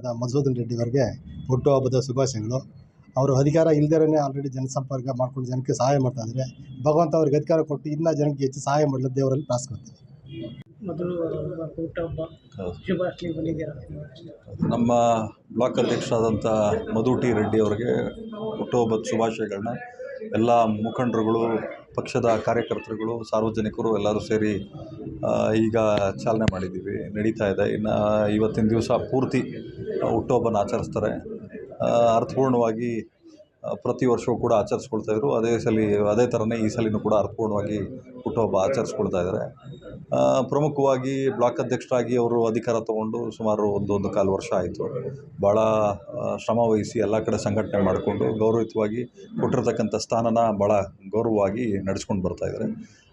ಅಧ್ಯಕ್ಷರಾದ ಮಧುಸೂದನ್ ರೆಡ್ಡಿ ಅವರಿಗೆ ಹುಟ್ಟುಹಬ್ಬದ ಶುಭಾಶಯಗಳು. ಅವರು ಅಧಿಕಾರ ಇಲ್ಲದೇ ಆಲ್ರೆಡಿ ಜನಸಂಪರ್ಕ ಮಾಡ್ಕೊಂಡು ಜನಕ್ಕೆ ಸಹಾಯ ಮಾಡ್ತಾ ಇದ್ದಾರೆ. ಭಗವಂತ ಅವ್ರಿಗೆ ಅಧಿಕಾರ ಕೊಟ್ಟು ಇನ್ನೂ ಜನಕ್ಕೆ ಹೆಚ್ಚು ಸಹಾಯ ಮಾಡಲು ದೇವರಲ್ಲಿ ಪ್ರಾರ್ಥಿಸ್ಕೊಳ್ತೀವಿ. ನಮ್ಮ ಬ್ಲಾಕ್ ಅಧ್ಯಕ್ಷರಾದಂಥ ಮಧು ಟಿ ರೆಡ್ಡಿ ಅವರಿಗೆ ಹುಟ್ಟುಹಬ್ಬದ ಶುಭಾಶಯಗಳನ್ನ ಎಲ್ಲ ಮುಖಂಡರುಗಳು, ಪಕ್ಷದ ಕಾರ್ಯಕರ್ತರುಗಳು, ಸಾರ್ವಜನಿಕರು ಎಲ್ಲರೂ ಸೇರಿ ಈಗ ಚಾಲನೆ ಮಾಡಿದ್ದೀವಿ. ನಡೀತಾ ಇದೆ. ಇನ್ನು ಇವತ್ತಿನ ದಿವಸ ಪೂರ್ತಿ ಹುಟ್ಟುಹಬ್ಬನ ಆಚರಿಸ್ತಾರೆ. ಅರ್ಥಪೂರ್ಣವಾಗಿ ಪ್ರತಿ ವರ್ಷವೂ ಕೂಡ ಆಚರಿಸ್ಕೊಳ್ತಾಯಿದ್ರು. ಅದೇ ಥರನೇ ಈ ಸಲಿನೂ ಕೂಡ ಅರ್ಥಪೂರ್ಣವಾಗಿ ಹುಟ್ಟುಹಬ್ಬ ಆಚರಿಸ್ಕೊಳ್ತಾ ಇದ್ದಾರೆ. ಪ್ರಮುಖವಾಗಿ ಬ್ಲಾಕ್ ಅಧ್ಯಕ್ಷರಾಗಿ ಅವರು ಅಧಿಕಾರ ತಗೊಂಡು ಸುಮಾರು ಒಂದು ಕಾಲು ವರ್ಷ ಆಯಿತು. ಭಾಳ ಶ್ರಮವಹಿಸಿ ಎಲ್ಲ ಕಡೆ ಸಂಘಟನೆ ಮಾಡಿಕೊಂಡು ಗೌರವಯುತವಾಗಿ ಕೊಟ್ಟಿರ್ತಕ್ಕಂಥ ಸ್ಥಾನನ ಭಾಳ ಗೌರವವಾಗಿ ನಡೆಸ್ಕೊಂಡು ಬರ್ತಾಯಿದ್ದಾರೆ.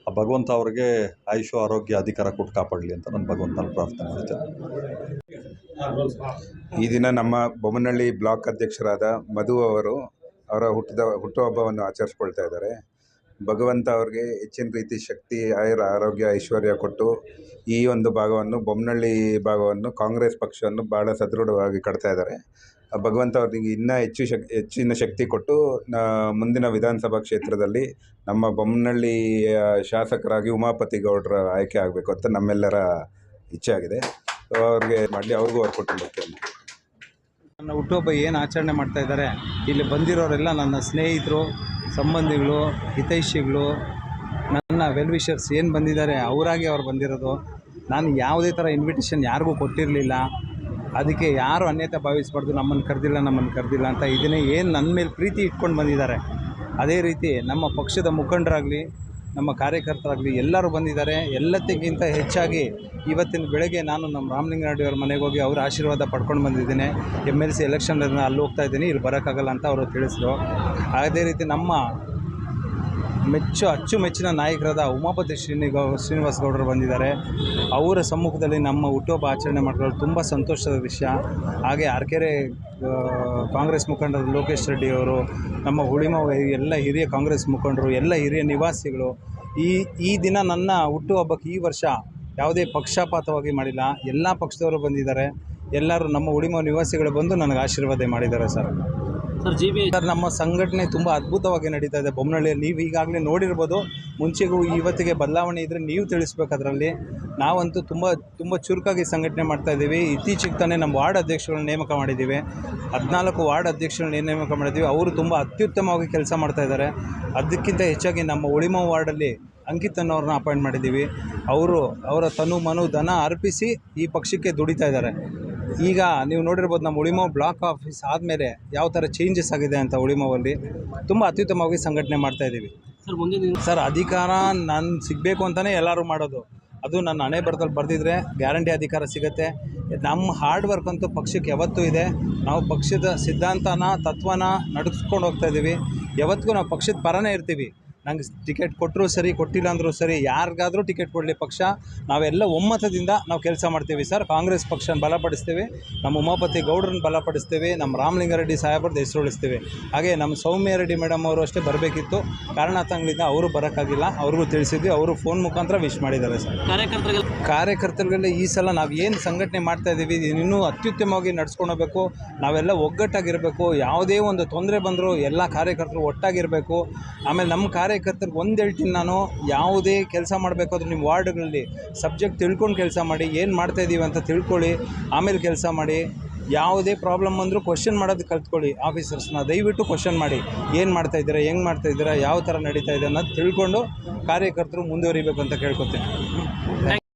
ಆ ಭಗವಂತ ಅವರಿಗೆ ಆಯುಷು, ಆರೋಗ್ಯ, ಅಧಿಕಾರ ಕೊಟ್ಟು ಕಾಪಾಡಲಿ ಅಂತ ನಾನು ಭಗವಂತನ ಪ್ರಾರ್ಥನೆ ಮಾಡ್ತೇನೆ. ಈ ದಿನ ನಮ್ಮ ಬೊಮ್ಮನಹಳ್ಳಿ ಬ್ಲಾಕ್ ಅಧ್ಯಕ್ಷರಾದ ಮಧು ಅವರು ಅವರ ಹುಟ್ಟುಹಬ್ಬವನ್ನು ಆಚರಿಸ್ಕೊಳ್ತಾ ಇದ್ದಾರೆ. ಭಗವಂತ ಅವ್ರಿಗೆ ಹೆಚ್ಚಿನ ರೀತಿ ಶಕ್ತಿ, ಆರೋಗ್ಯ, ಐಶ್ವರ್ಯ ಕೊಟ್ಟು ಈ ಒಂದು ಭಾಗವನ್ನು, ಬೊಮ್ಮನಹಳ್ಳಿ ಭಾಗವನ್ನು, ಕಾಂಗ್ರೆಸ್ ಪಕ್ಷವನ್ನು ಭಾಳ ಸದೃಢವಾಗಿ ಕಟ್ತಾ ಇದ್ದಾರೆ. ಭಗವಂತ ಅವ್ರಿಗೆ ಇನ್ನೂ ಹೆಚ್ಚಿನ ಶಕ್ತಿ ಕೊಟ್ಟು ಮುಂದಿನ ವಿಧಾನಸಭಾ ಕ್ಷೇತ್ರದಲ್ಲಿ ನಮ್ಮ ಬೊಮ್ಮನಹಳ್ಳಿ ಶಾಸಕರಾಗಿ ಉಮಾಪತಿ ಗೌಡರ ಆಯ್ಕೆ ಆಗಬೇಕು ಅಂತ ನಮ್ಮೆಲ್ಲರ ಇಚ್ಛೆ ಆಗಿದೆ. ಅವ್ರಿಗೆ ಮಾಡಲಿ, ಅವ್ರಿಗೂ ಅವ್ರ ಕುಟುಂಬಕ್ಕೆ. ನನ್ನ ಹುಟ್ಟುಹಬ್ಬ ಏನು ಆಚರಣೆ ಮಾಡ್ತಾ ಇದ್ದಾರೆ, ಇಲ್ಲಿ ಬಂದಿರೋರೆಲ್ಲ ನನ್ನ ಸ್ನೇಹಿತರು, ಸಂಬಂಧಿಗಳು, ಹಿತೈಷಿಗಳು, ನನ್ನ ವೆಲ್ ವಿಷರ್ಸ್ ಏನು ಬಂದಿದ್ದಾರೆ ಅವರಾಗಿ ಅವ್ರು ಬಂದಿರೋದು. ನಾನು ಯಾವುದೇ ಥರ ಇನ್ವಿಟೇಷನ್ ಯಾರಿಗೂ ಕೊಟ್ಟಿರಲಿಲ್ಲ. ಅದಕ್ಕೆ ಯಾರು ಅನ್ಯತೆ ಭಾವಿಸಬಾರ್ದು, ನಮ್ಮನ್ನು ಕರೆದಿಲ್ಲ ಅಂತ. ಇದನ್ನೇ ಏನು ನನ್ನ ಮೇಲೆ ಪ್ರೀತಿ ಇಟ್ಕೊಂಡು ಬಂದಿದ್ದಾರೆ. ಅದೇ ರೀತಿ ನಮ್ಮ ಪಕ್ಷದ ಮುಖಂಡರಾಗಲಿ, ನಮ್ಮ ಕಾರ್ಯಕರ್ತರಾಗಲಿ ಎಲ್ಲರೂ ಬಂದಿದ್ದಾರೆ. ಎಲ್ಲದಕ್ಕಿಂತ ಹೆಚ್ಚಾಗಿ ಇವತ್ತಿನ ಬೆಳಗ್ಗೆ ನಾನು ನಮ್ಮ ರಾಮಲಿಂಗಾರೆಡ್ಡಿ ಅವ್ರ ಮನೆಗೆ ಹೋಗಿ ಅವ್ರ ಆಶೀರ್ವಾದ ಪಡ್ಕೊಂಡು ಬಂದಿದ್ದೀನಿ. MLC ಎಲೆಕ್ಷನ್ ಅಲ್ಲಿ ಹೋಗ್ತಾ ಇದ್ದೀನಿ, ಇಲ್ಲಿ ಬರೋಕ್ಕಾಗಲ್ಲ ಅಂತ ಅವರು ತಿಳಿಸಿದ್ರು. ಅದೇ ರೀತಿ ನಮ್ಮ ಅಚ್ಚುಮೆಚ್ಚಿನ ನಾಯಕರಾದ ಉಮಾಪತಿ ಶ್ರೀನಿವಾಸ್ ಗೌಡರು ಬಂದಿದ್ದಾರೆ. ಅವರ ಸಮ್ಮುಖದಲ್ಲಿ ನಮ್ಮ ಹುಟ್ಟುಹಬ್ಬ ಆಚರಣೆ ಮಾಡಿಕೊಳ್ಳಲು ತುಂಬ ಸಂತೋಷದ ವಿಷಯ. ಹಾಗೆ ಆರ್ಕೆರೆ ಕಾಂಗ್ರೆಸ್ ಮುಖಂಡರು ಲೋಕೇಶ್ ರೆಡ್ಡಿ ಅವರು, ನಮ್ಮ ಹುಳಿಮಾವು ಎಲ್ಲ ಹಿರಿಯ ಕಾಂಗ್ರೆಸ್ ಮುಖಂಡರು, ಎಲ್ಲ ಹಿರಿಯ ನಿವಾಸಿಗಳು ಈ ದಿನ ನನ್ನ ಹುಟ್ಟುಹಬ್ಬಕ್ಕೆ ಈ ವರ್ಷ ಯಾವುದೇ ಪಕ್ಷಪಾತವಾಗಿ ಮಾಡಿಲ್ಲ. ಎಲ್ಲ ಪಕ್ಷದವರು ಬಂದಿದ್ದಾರೆ. ಎಲ್ಲರೂ ನಮ್ಮ ಹುಳಿಮಾವು ನಿವಾಸಿಗಳು ಬಂದು ನನಗೆ ಆಶೀರ್ವಾದ ಮಾಡಿದ್ದಾರೆ ಸರ್. ನಮ್ಮ ಸಂಘಟನೆ ತುಂಬ ಅದ್ಭುತವಾಗಿ ನಡೀತಾ ಇದೆ ಬೊಮ್ಮನಹಳ್ಳಿಯಲ್ಲಿ. ನೀವು ಈಗಾಗಲೇ ನೋಡಿರ್ಬೋದು. ಮುಂಚೆಗೂ ಇವತ್ತಿಗೆ ಬದಲಾವಣೆ ಇದ್ದರೆ ನೀವು ತಿಳಿಸ್ಬೇಕು. ಅದರಲ್ಲಿ ನಾವಂತೂ ತುಂಬ ಚುರುಕಾಗಿ ಸಂಘಟನೆ ಮಾಡ್ತಾಯಿದ್ದೀವಿ. ಇತ್ತೀಚೆಗೆ ತಾನೇ ನಮ್ಮ ವಾರ್ಡ್ ಅಧ್ಯಕ್ಷಗಳನ್ನ ನೇಮಕ ಮಾಡಿದ್ದೀವಿ. 14 ವಾರ್ಡ್ ಅಧ್ಯಕ್ಷಗಳನ್ನ ನೇಮಕ ಮಾಡಿದ್ದೀವಿ. ಅವರು ತುಂಬ ಅತ್ಯುತ್ತಮವಾಗಿ ಕೆಲಸ ಮಾಡ್ತಾಯಿದ್ದಾರೆ. ಅದಕ್ಕಿಂತ ಹೆಚ್ಚಾಗಿ ನಮ್ಮ ಹುಳಿಮಾವು ವಾರ್ಡಲ್ಲಿ ಅಂಕಿತ್ ಅನ್ನೋರನ್ನ ಅಪಾಯಿಂಟ್ ಮಾಡಿದ್ದೀವಿ. ಅವರ ತನು ಮನು ಧನ ಅರ್ಪಿಸಿ ಈ ಪಕ್ಷಕ್ಕೆ ದುಡಿತಾ ಇದ್ದಾರೆ. ಈಗ ನೀವು ನೋಡಿರ್ಬೋದು, ನಮ್ಮ ಹುಳಿಮಾವು ಬ್ಲಾಕ್ ಆಫೀಸ್ ಆದಮೇಲೆ ಯಾವ ಥರ ಚೇಂಜಸ್ ಆಗಿದೆ ಅಂತ. ಹುಳಿಮಾವಲ್ಲಿ ತುಂಬ ಅತ್ಯುತ್ತಮವಾಗಿ ಸಂಘಟನೆ ಮಾಡ್ತಾಯಿದ್ದೀವಿ ಸರ್. ಅಧಿಕಾರ ನಾನು ಸಿಗಬೇಕು ಅಂತಲೇ ಎಲ್ಲರೂ ಮಾಡೋದು. ಅದು ನನ್ನ ಹಣೆ ಬರದಲ್ಲಿ ಬರೆದಿದ್ರೆ ಗ್ಯಾರಂಟಿ ಅಧಿಕಾರ ಸಿಗುತ್ತೆ. ನಮ್ಮ ಹಾರ್ಡ್ ವರ್ಕ್ ಅಂತೂ ಪಕ್ಷಕ್ಕೆ ಯಾವತ್ತೂ ಇದೆ. ನಾವು ಪಕ್ಷದ ಸಿದ್ಧಾಂತನ, ತತ್ವನ ನಡೆಸ್ಕೊಂಡು ಹೋಗ್ತಾಯಿದ್ದೀವಿ. ಯಾವತ್ತಿಗೂ ನಾವು ಪಕ್ಷದ ಪರನೇ ಇರ್ತೀವಿ. ನಂಗೆ ಟಿಕೆಟ್ ಕೊಟ್ಟರೂ ಸರಿ, ಕೊಟ್ಟಿಲ್ಲ ಅಂದರೂ ಸರಿ, ಯಾರಿಗಾದರೂ ಟಿಕೆಟ್ ಕೊಡಲಿ ಪಕ್ಷ, ನಾವೆಲ್ಲ ಒಮ್ಮತದಿಂದ ನಾವು ಕೆಲಸ ಮಾಡ್ತೀವಿ ಸರ್. ಕಾಂಗ್ರೆಸ್ ಪಕ್ಷನ ಬಲಪಡಿಸ್ತೀವಿ, ನಮ್ಮ ಉಮಾಪತಿ ಗೌಡ್ರನ್ನ ಬಲಪಡಿಸ್ತೀವಿ, ನಮ್ಮ ರಾಮಲಿಂಗಾರೆಡ್ಡಿ ಸಾಹೇಬ್ರದ್ದು ಹೆಸರು ಉಳಿಸ್ತೀವಿ. ಹಾಗೆ ನಮ್ಮ ಸೌಮ್ಯ ರೆಡ್ಡಿ ಮೇಡಮ್ ಅವರು ಅಷ್ಟೇ ಬರಬೇಕಿತ್ತು, ಕಾರಣಾಂತರಗಳಿಂದ ಅವರು ಬರೋಕ್ಕಾಗಿಲ್ಲ. ಅವ್ರಿಗೂ ತಿಳಿಸಿದ್ವಿ, ಅವರು ಫೋನ್ ಮುಖಾಂತರ ವಿಶ್ ಮಾಡಿದ್ದಾರೆ ಸರ್. ಕಾರ್ಯಕರ್ತರುಗಳಿಗೆ ಈ ಸಲ ನಾವು ಏನು ಸಂಘಟನೆ ಮಾಡ್ತಾಯಿದ್ದೀವಿ ಇನ್ನೂ ಅತ್ಯುತ್ತಮವಾಗಿ ನಡ್ಸ್ಕೊಂಡು ಹೋಗಬೇಕು. ನಾವೆಲ್ಲ ಒಗ್ಗಟ್ಟಾಗಿರಬೇಕು. ಯಾವುದೇ ಒಂದು ತೊಂದರೆ ಬಂದರೂ ಎಲ್ಲ ಕಾರ್ಯಕರ್ತರು ಒಟ್ಟಾಗಿರಬೇಕು. ಆಮೇಲೆ ನಮ್ಮ ಕಾರ್ಯಕರ್ತರಿಗೆ ಒಂದು ಹೇಳ್ತೀನಿ ನಾನು, ಯಾವುದೇ ಕೆಲಸ ಮಾಡಬೇಕಾದ್ರೂ ನಿಮ್ಮ ವಾರ್ಡ್ಗಳಲ್ಲಿ ಸಬ್ಜೆಕ್ಟ್ ತಿಳ್ಕೊಂಡು ಕೆಲಸ ಮಾಡಿ, ಏನು ಮಾಡ್ತಾಯಿದ್ದೀವಿ ಅಂತ ತಿಳ್ಕೊಳ್ಳಿ, ಆಮೇಲೆ ಕೆಲಸ ಮಾಡಿ. ಯಾವುದೇ ಪ್ರಾಬ್ಲಮ್ ಬಂದರೂ ಕ್ವಶನ್ ಮಾಡೋದು ಕಲ್ತ್ಕೊಳ್ಳಿ. ಆಫೀಸರ್ಸ್ನ ದಯವಿಟ್ಟು ಕ್ವಶನ್ ಮಾಡಿ, ಏನು ಮಾಡ್ತಾಯಿದ್ದೀರಾ, ಹೆಂಗೆ ಮಾಡ್ತಾಯಿದ್ದೀರಾ, ಯಾವ ಥರ ನಡೀತಾ ಇದೆ ಅನ್ನೋದು ತಿಳ್ಕೊಂಡು ಕಾರ್ಯಕರ್ತರು ಮುಂದುವರಿಬೇಕು ಅಂತ ಕೇಳ್ಕೊತೀನಿ.